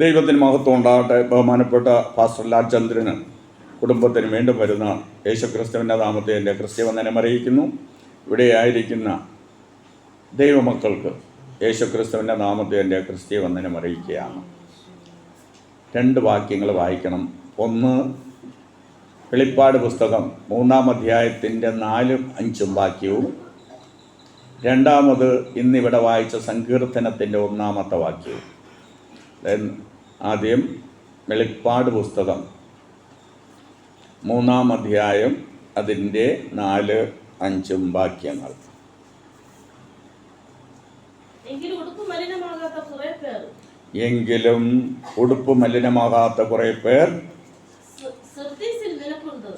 ദൈവത്തിന് മഹത്വം ഉണ്ടാകട്ടെ. ബഹുമാനപ്പെട്ട പാസ്റ്റർ ലാൽചന്ദ്രന് കുടുംബത്തിന് വീണ്ടും വരുന്ന യേശുക്രിസ്തുവിൻ്റെ നാമത്തെ എൻ്റെ ക്രിസ്ത്യവന്ദനം അറിയിക്കുന്നു. ഇവിടെ ആയിരിക്കുന്ന ദൈവമക്കൾക്ക് യേശുക്രിസ്തുവിൻ്റെ നാമത്തെ എൻ്റെ ക്രിസ്ത്യവന്ദനം അറിയിക്കുകയാണ്. 2 വാക്യങ്ങൾ വായിക്കണം. ഒന്ന്, വെളിപ്പാട് പുസ്തകം 3-ാം അധ്യായത്തിൻ്റെ 4ഉം 5ഉം വാക്യവും. രണ്ടാമത് ഇന്നിവിടെ വായിച്ച സങ്കീർത്തനത്തിൻ്റെ 1-ാമത്തെ വാക്യവും. ആദ്യം വെളിപ്പാട് പുസ്തകം 3-ാം അധ്യായം അതിൻ്റെ 4-5 വാക്യങ്ങൾ. എങ്കിലും ഉടുപ്പ് മലിനമാകാത്ത കുറേ പേർ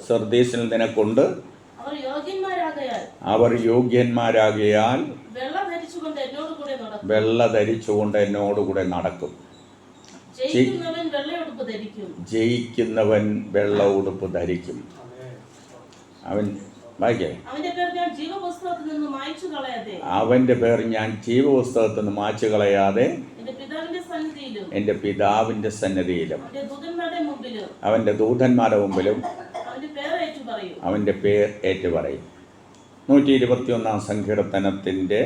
സർദീസിൽ നിനക്കുണ്ട്. അവർ യോഗ്യന്മാരാകയാൽ വെള്ള ധരിച്ചുകൊണ്ട് എന്നോടുകൂടെ നടക്കും. ജയിക്കുന്നവൻ വെള്ള ഉടുപ്പ് ധരിക്കും. അവൻ വായിക്കേ, അവന്റെ പേർ ഞാൻ ജീവപുസ്തകത്തിൽ നിന്ന് മായ്ച്ചു കളയാതെ എൻ്റെ പിതാവിൻ്റെ സന്നിധിയിലും അവൻ്റെ ദൂതന്മാരുടെ മുമ്പിലും അവൻ്റെ പേർ ഏറ്റുപറയും. 121-ാം സങ്കീർത്തനത്തിൻ്റെ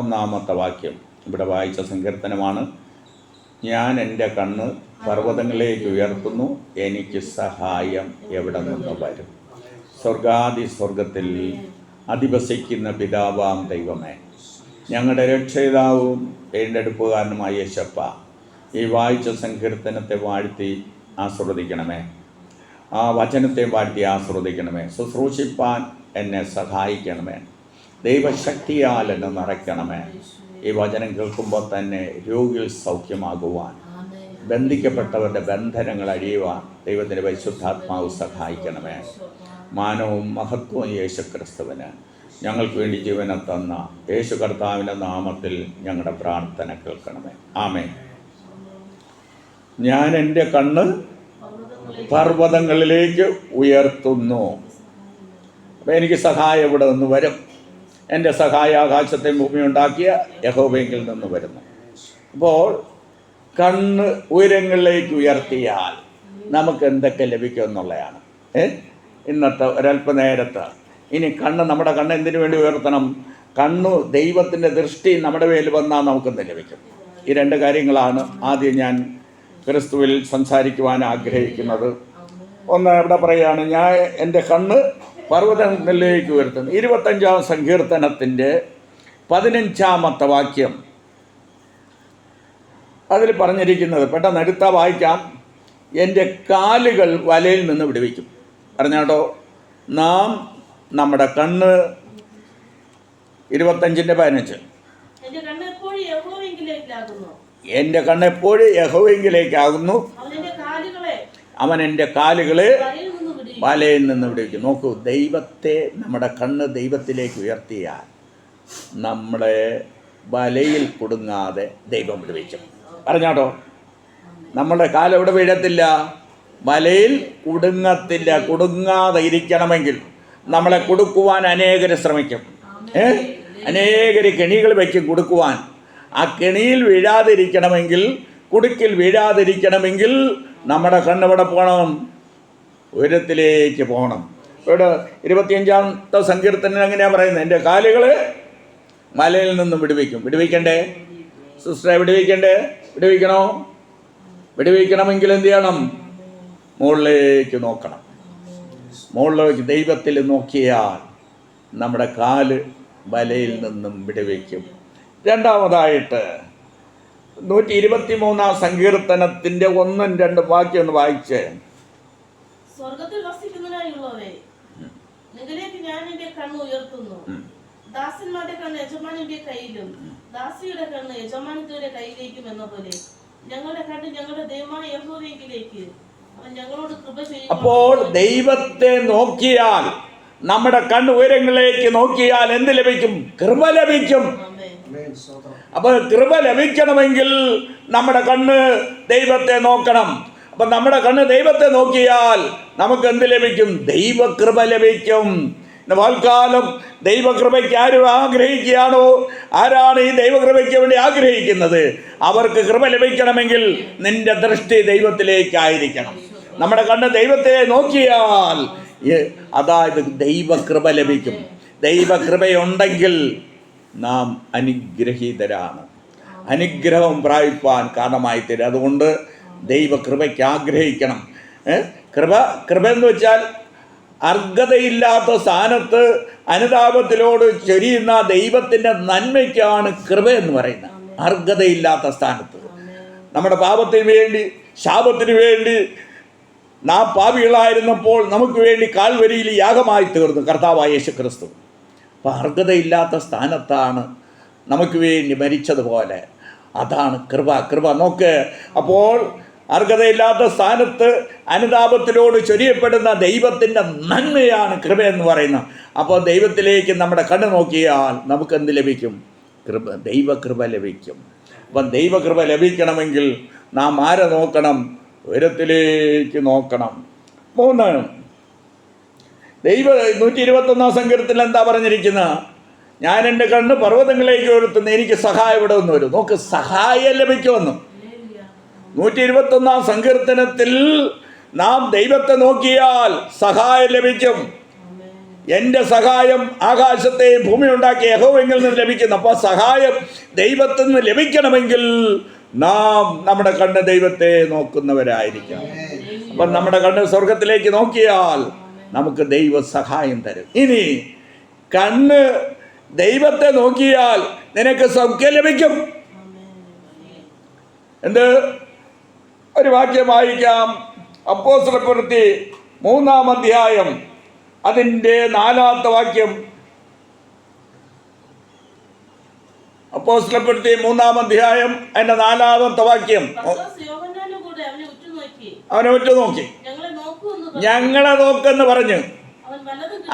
1-ാമത്തെ വാക്യം ഇവിടെ വായിച്ച സങ്കീർത്തനമാണ്. ഞാൻ എൻ്റെ കണ്ണ് പർവ്വതങ്ങളിലേക്ക് ഉയർത്തുന്നു, എനിക്ക് സഹായം എവിടെ നിന്ന് വരും? സ്വർഗത്തിൽ അധിവസിക്കുന്ന പിതാവാം ദൈവമേ, ഞങ്ങളുടെ രക്ഷയിതാവും വീണ്ടെടുപ്പുകാരനുമായ യേശപ്പ, ഈ വായിച്ച സങ്കീർത്തനത്തെ വാഴ്ത്തി ആസ്വദിക്കണമേ. ആ വചനത്തെ വാഴ്ത്തി ആസ്വദിക്കണമേ. ശുശ്രൂഷിപ്പാൻ എന്നെ സഹായിക്കണമേ. ദൈവശക്തിയാൽ എന്നെ നിറയ്ക്കണമേ. ഈ വചനം കേൾക്കുമ്പോൾ തന്നെ രോഗികൾ സൗഖ്യമാകുവാൻ, ബന്ധിക്കപ്പെട്ടവരുടെ ബന്ധനങ്ങൾ അഴിയുവാൻ ദൈവത്തിൻ്റെ പരിശുദ്ധാത്മാവ് സഹായിക്കണമേ. മാനവും മഹത്വവും യേശുക്രിസ്തുവിന് ഞങ്ങൾക്ക് വേണ്ടി ജീവനെ തന്ന യേശു കർത്താവിൻ്റെ നാമത്തിൽ ഞങ്ങളുടെ പ്രാർത്ഥന കേൾക്കണമേ. ആമേൻ. ഞാൻ എൻ്റെ കണ്ണ് പർവ്വതങ്ങളിലേക്ക് ഉയർത്തുന്നു. അപ്പം എനിക്ക് സഹായം ഇവിടെ നിന്ന് വരും. എൻ്റെ സഹായ ആകാശത്തെ ഭൂമി ഉണ്ടാക്കിയ യഹോവയിൽ നിന്ന് വരുന്നു. അപ്പോൾ കണ്ണ് ഉയരങ്ങളിലേക്ക് ഉയർത്തിയാൽ നമുക്ക് എന്തൊക്കെ ലഭിക്കും എന്നുള്ളതാണ് ഇന്നത്തെ ഒരല്പനേരത്ത്. ഇനി നമ്മുടെ കണ്ണ് എന്തിനു വേണ്ടി ഉയർത്തണം? കണ്ണു ദൈവത്തിൻ്റെ ദൃഷ്ടി നമ്മുടെ മേൽ വന്നാൽ നമുക്കെന്ത് ലഭിക്കും? ഈ 2 കാര്യങ്ങളാണ് ആദ്യം ഞാൻ ക്രിസ്തുവിൽ സംസാരിക്കുവാൻ ആഗ്രഹിക്കുന്നത്. ഒന്ന്, ഇവിടെ പറയുകയാണ്, ഞാൻ എൻ്റെ കണ്ണ് പർവ്വതങ്ങളിലേക്ക് ഉയർത്തുന്നു. 25-ാം സങ്കീർത്തനത്തിൻ്റെ 15-ാമത്തെ വാക്യം അതിൽ പറഞ്ഞിരിക്കുന്നത് പെട്ടെന്ന് എടുത്താൽ വായിക്കാം. എൻ്റെ കാലുകൾ വലയിൽ നിന്ന് വിടുവിക്കും. പറഞ്ഞാട്ടോ, നാം നമ്മുടെ കണ്ണ് 25-15 എൻ്റെ കണ്ണ് എപ്പോഴും യഹോവയിലേക്കാകുന്നു, അവൻ എൻ്റെ കാലുകളെ വലയിൽ നിന്ന് വിടുവിക്കും. നോക്കൂ, നമ്മുടെ കണ്ണ് ദൈവത്തിലേക്ക് ഉയർത്തിയാൽ നമ്മളെ വലയിൽ കുടുങ്ങാതെ ദൈവം വിടുവിക്കും. പറഞ്ഞാട്ടോ, നമ്മുടെ കാലം എവിടെ വീഴത്തില്ല, വലയിൽ കുടുങ്ങത്തില്ല. കുടുങ്ങാതെ ഇരിക്കണമെങ്കിൽ നമ്മളെ കൊടുക്കുവാൻ അനേകർ ശ്രമിക്കും. അനേകർ കെണികൾ വയ്ക്കും കൊടുക്കുവാൻ. ആ കെണിയിൽ വീഴാതിരിക്കണമെങ്കിൽ, കുടുക്കിൽ വീഴാതിരിക്കണമെങ്കിൽ നമ്മുടെ കണ്ണെവിടെ പോകണം? ഉയരത്തിലേക്ക് പോകണം. ഇവിടെ 25-ാമത്തെ സങ്കീർത്തനം എങ്ങനെയാണ് പറയുന്നത്? എൻ്റെ കാലുകൾ മലയിൽ നിന്നും വിടുവിക്കും. വിടുവിക്കണ്ടേ സിസ്റ്ററെ? വിടുവിക്കണോ? വിടുവിക്കണമെങ്കിൽ എന്ത് ചെയ്യണം? മുകളിലേക്ക് നോക്കണം. മുകളിലേക്ക് ദൈവത്തിൽ നോക്കിയാൽ നമ്മുടെ കാല് വലയിൽ നിന്നും വിടുവിക്കും. രണ്ടാമതായിട്ട് 123-ാം സങ്കീർത്തനത്തിൻ്റെ 1-2 വാക്യം ഒന്ന് വായിച്ചേ. സ്വർഗ്ഗത്തിൽ വസിക്കുന്നതിനായുള്ളവേ, നിങ്ങളിലേക്ക് ഞാൻ എൻ്റെ കണ്ണ് ഉയർത്തുന്നു. ദാസന്മാരുടെ കണ്ണ് യജമാനന്റെ കയ്യിലും ദാസിയുടെ കണ്ണ് യജമാനത്തിയുടെ കയ്യിലേക്കും എന്ന പോലെ ഞങ്ങളുടെ കണ്ണ് ഞങ്ങളുടെ ദൈവമായ യഹോവയിലേക്ക് അവൻ ഞങ്ങളോട് കൃപ ചെയ്യും. അപ്പോൾ ദൈവത്തെ നോക്കിയാൽ, നമ്മുടെ കണ്ണ് ഉയരങ്ങളിലേക്ക് നോക്കിയാൽ എന്ത് ലഭിക്കും? കൃപ ലഭിക്കും. അപ്പോൾ കൃപ ലഭിക്കണമെങ്കിൽ നമ്മുടെ കണ്ണ് ദൈവത്തെ നോക്കണം. അപ്പം നമ്മുടെ കണ്ണ് ദൈവത്തെ നോക്കിയാൽ നമുക്ക് എന്ത് ലഭിക്കും? ദൈവകൃപ ലഭിക്കും. ഇന്ന് വാൽക്കാലം ദൈവകൃപയ്ക്ക് ആരും ആഗ്രഹിക്കുകയാണോ? ആരാണ് ഈ ദൈവകൃപയ്ക്ക് വേണ്ടി ആഗ്രഹിക്കുന്നത്? അവർക്ക് കൃപ ലഭിക്കണമെങ്കിൽ നിന്റെ ദൃഷ്ടി ദൈവത്തിലേക്കായിരിക്കണം. നമ്മുടെ കണ്ണ് ദൈവത്തെ നോക്കിയാൽ അതായത് ദൈവകൃപ ലഭിക്കും. ദൈവകൃപയുണ്ടെങ്കിൽ നാം അനുഗ്രഹീതരാണ്. അനുഗ്രഹം പ്രാപിപ്പാൻ കാരണമായി തരും. അതുകൊണ്ട് ദൈവകൃപയ്ക്ക് ആഗ്രഹിക്കണം. കൃപ എന്ന് വെച്ചാൽ അർഹതയില്ലാത്ത സ്ഥാനത്ത് അനുതാപത്തിലോട് ചൊരിയുന്ന ദൈവത്തിൻ്റെ നന്മയ്ക്കാണ് കൃപ എന്ന് പറയുന്നത്. അർഹതയില്ലാത്ത സ്ഥാനത്ത് നമ്മുടെ പാപത്തിന് വേണ്ടി, ശാപത്തിന് വേണ്ടി നാം പാപികളായിരുന്നപ്പോൾ നമുക്ക് വേണ്ടി കാൽവരിയിൽ യാഗമായി തീർന്നു കർത്താവായ യേശു ക്രിസ്തു. അപ്പോൾ അർഹതയില്ലാത്ത സ്ഥാനത്താണ് നമുക്ക് വേണ്ടി മരിച്ചതുപോലെ. അതാണ് കൃപ. നോക്ക്, അപ്പോൾ അർഹതയില്ലാത്ത സ്ഥാനത്ത് അനുതാപത്തിലോട് ചൊരിയപ്പെടുന്ന ദൈവത്തിൻ്റെ നന്മയാണ് കൃപ എന്ന് പറയുന്നത്. അപ്പോൾ ദൈവത്തിലേക്ക് നമ്മുടെ കണ്ണ് നോക്കിയാൽ നമുക്ക് എന്ത് ലഭിക്കും? ദൈവകൃപ ലഭിക്കും. അപ്പം ദൈവകൃപ ലഭിക്കണമെങ്കിൽ നാം ആരെ നോക്കണം? ഉയരത്തിലേക്ക് നോക്കണം. 3, 121 സങ്കീർത്തനത്തിൽ എന്താ പറഞ്ഞിരിക്കുന്നത്? ഞാൻ എൻ്റെ കണ്ണ് പർവ്വതങ്ങളിലേക്ക് ഉയർത്തുന്നു, എനിക്ക് സഹായം ഇവിടെ ഒന്ന് വരും. നോക്ക്, സഹായം ലഭിക്കുമെന്ന്. 121 സങ്കീർത്തനത്തിൽ നാം ദൈവത്തെ നോക്കിയാൽ സഹായം ലഭിക്കും. എൻ്റെ സഹായം ആകാശത്തെയും ഭൂമി ഉണ്ടാക്കിയ യഹോവയിൽ നിന്ന് ലഭിക്കുന്നു. അപ്പോൾ സഹായം ദൈവത്തിൽ നിന്ന് ലഭിക്കണമെങ്കിൽ നാം നമ്മുടെ കണ്ണ് ദൈവത്തെ നോക്കുന്നവരായിരിക്കണം. അപ്പം നമ്മുടെ കണ്ണ് സ്വർഗത്തിലേക്ക് നോക്കിയാൽ നമുക്ക് ദൈവ സഹായം തരും. ഇനി കണ്ണ് ദൈവത്തെ നോക്കിയാൽ നിനക്ക് സൗഖ്യം ലഭിക്കും. എന്ത്? ഒരു വാക്യം വായിക്കാം. അപ്പോസ്തലപ്രവൃത്തി 3-ാം അധ്യായം അതിൻ്റെ 4-ാമത്തെ വാക്യം. അപ്പോസ്തലപ്രവൃത്തി 3-ാം അധ്യായം അതിൻ്റെ 4-ാമത്തെ വാക്യം. അവനെ ഉറ്റുനോക്കി, ഞങ്ങളെ നോക്കെന്ന് പറഞ്ഞു.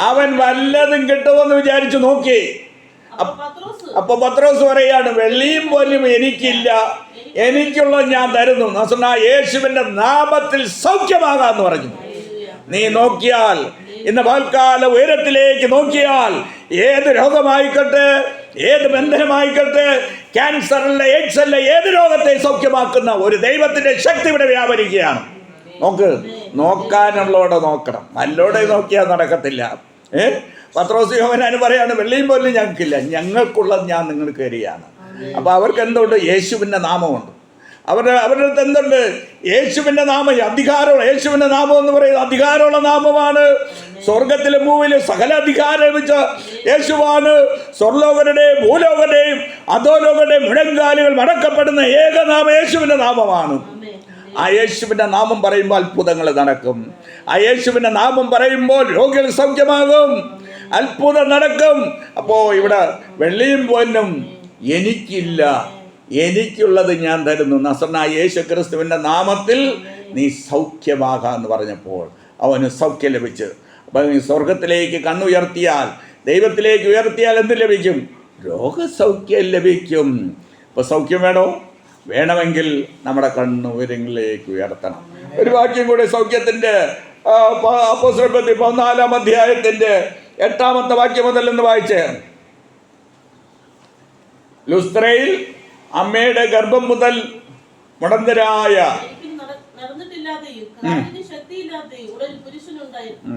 അവൻ വല്ലതും കിട്ടുമെന്ന് വിചാരിച്ചു നോക്കി. അപ്പൊ പത്രോസ് പറയാണ്, വെള്ളിയും പോലും എനിക്കില്ല, എനിക്കുള്ളത് ഞാൻ തരുന്നു. യേശുവിന്റെ നാമത്തിൽ സൗഖ്യമാകാന്ന് പറഞ്ഞു. നീ നോക്കിയാൽ, ഇന്ന് പകൽക്കാല ഉയരത്തിലേക്ക് നോക്കിയാൽ, ഏത് രോഗമായിക്കട്ടെ, ഏത് ബന്ധനമായിക്കട്ടെ, ക്യാൻസർ അല്ല, എയ്ഡ്സ് അല്ല, ഏത് രോഗത്തെ സൗഖ്യമാക്കുന്ന ഒരു ദൈവത്തിന്റെ ശക്തി ഇവിടെ വ്യാപരിക്കുകയാണ്. നോക്ക്, നോക്കാനുള്ളോടെ നോക്കണം, നല്ലോടെ നോക്കിയാൽ നടക്കത്തില്ല. പത്രോസ് യോഹന്നാൻ പറയാണ്, വെള്ളിയും പോലും ഞങ്ങൾക്കില്ല, ഞങ്ങൾക്കുള്ളത് ഞാൻ നിങ്ങൾക്ക് തരികയാണ്. അപ്പോൾ അവർക്ക് എന്തുണ്ട്? യേശുവിൻ്റെ നാമമുണ്ട്. അവരുടെ അടുത്ത് എന്തുണ്ട്? യേശുവിൻ്റെ നാമം, അധികാരമുള്ള യേശുവിൻ്റെ നാമം എന്ന് പറയുന്നത് അധികാരമുള്ള നാമമാണ്. സ്വർഗത്തിലും ഭൂമിയിലും സകല അധികാരം ലഭിച്ച യേശുവാണ്. സ്വർലോകരുടെയും ഭൂലോകരുടെയും അധോലോകരുടെയും മുഴങ്കാലുകൾ മടക്കപ്പെടുന്ന ഏകനാമം യേശുവിൻ്റെ നാമമാണ്. ആ യേശുവിൻ്റെ നാമം പറയുമ്പോൾ അത്ഭുതങ്ങൾ നടക്കും. ആ യേശുവിൻ്റെ നാമം പറയുമ്പോൾ രോഗികൾ സൗഖ്യമാകും, അത്ഭുതം നടക്കും. അപ്പോൾ ഇവിടെ വെള്ളിയും പൊന്നും എനിക്കില്ല, എനിക്കുള്ളത് ഞാൻ തരുന്നു. നസറേനായ യേശു ക്രിസ്തുവിൻ്റെ നാമത്തിൽ നീ സൗഖ്യമാകാമെന്ന് പറഞ്ഞപ്പോൾ അവന് സൗഖ്യം ലഭിച്ചു. അപ്പം നീ സ്വർഗത്തിലേക്ക് കണ്ണുയർത്തിയാൽ, ദൈവത്തിലേക്ക് ഉയർത്തിയാൽ എന്ത് ലഭിക്കും? രോഗസൗഖ്യം ലഭിക്കും. ഇപ്പോൾ സൗഖ്യം വേണോ? വേണമെങ്കിൽ നമ്മുടെ കണ്ണ് ഉയരങ്ങളിലേക്ക് ഉയർത്തണം. ഒരു വാക്യം കൂടെ സൗഖ്യത്തിൻ്റെ അപ്പോസ്തലപ്രവൃത്തി 14-ാം അധ്യായത്തിൻ്റെ 8-ാമത്തെ വാക്യം മുതൽ എന്ന് വായിച്ചേ. ലുസ്ത്രയിൽ അമ്മയുടെ ഗർഭം മുതൽ മുടന്തരായ നടന്നിട്ടില്ലാതെയും ശക്തിയില്ലാതെയും ഒരു പുരുഷനുണ്ടായിരുന്നു.